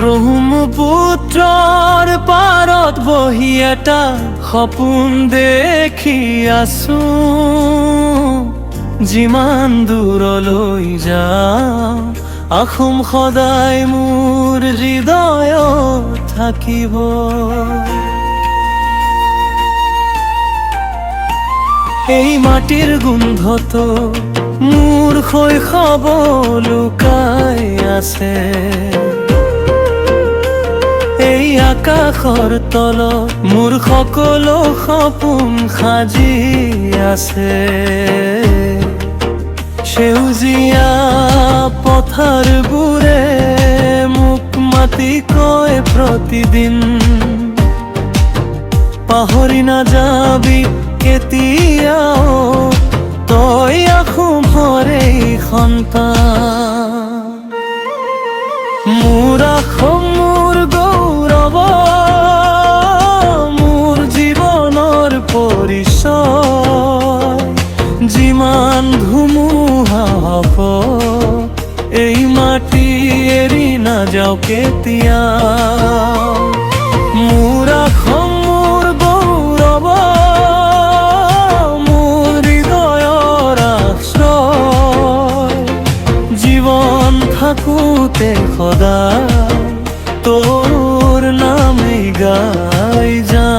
ব্ৰহ্মপুত্ৰৰ পাৰত বহি এটা সপোন দেখি আছো। যিমান দূৰলৈ যাওঁ আখোম সদায় মোৰ হৃদয়ত থাকিব। এই মাটিৰ গোন্ধটো মোৰ শৈশৱ লুকাই আছে। এই আকাশৰ তলত মোৰ সকলো সপোন সাজি আছে। সেউজীয়া পথাৰবোৰে মোক মাতি কয় প্ৰতিদিন, পাহৰি নাযাবি কেতিয়াও তই আখোমৰে সন্তান। মোৰ আখোম মোৰ গৌৰৱ, মোৰ জীৱনৰ পৰিচয়। যিমান ধুমুহা হ'ব এই মাটি এৰি নাযাওঁ কেতিয়াও। মোৰ আখোম মোৰ গৌৰৱ, মোৰ হৃদয়ৰ আশ্ৰয়। জীৱন থাকোঁতে সদায় তোৰ নামেই গাই যাম।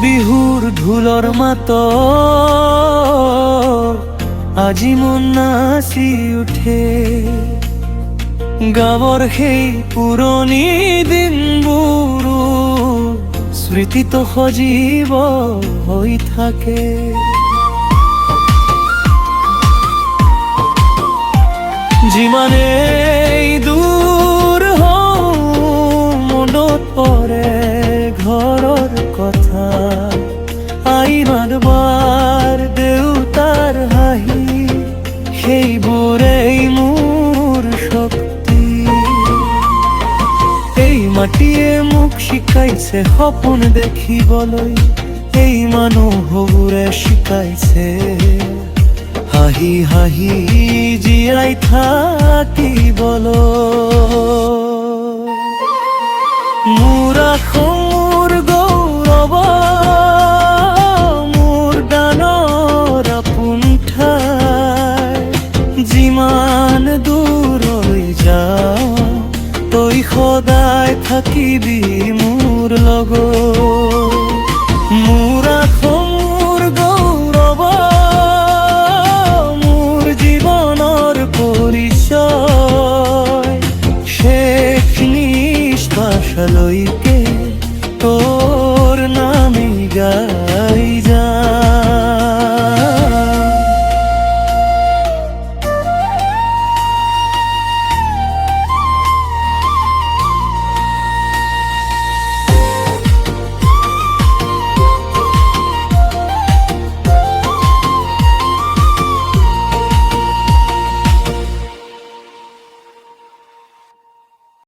বিহুৰ ঢোলৰ মাতত আজি মন নাচি উঠে। গাঁৱৰ সেই পুৰণি দিনবোৰো স্মৃতিত সজীৱ হৈ থাকে। যিমানেই দূৰ হওঁ মনত পৰে ঘৰৰ কথা। আই মাতবাৰ দেউতাৰ হাঁহি সেইবোৰেই মোৰ শক্তি। এই মাটিয়ে মোক শিকাইছে সপোন দেখিবলৈ, এই মানুহবোৰে শিকাইছে হাঁহি হাঁহি জীয়াই থাকিবলৈ। মোৰ আখোম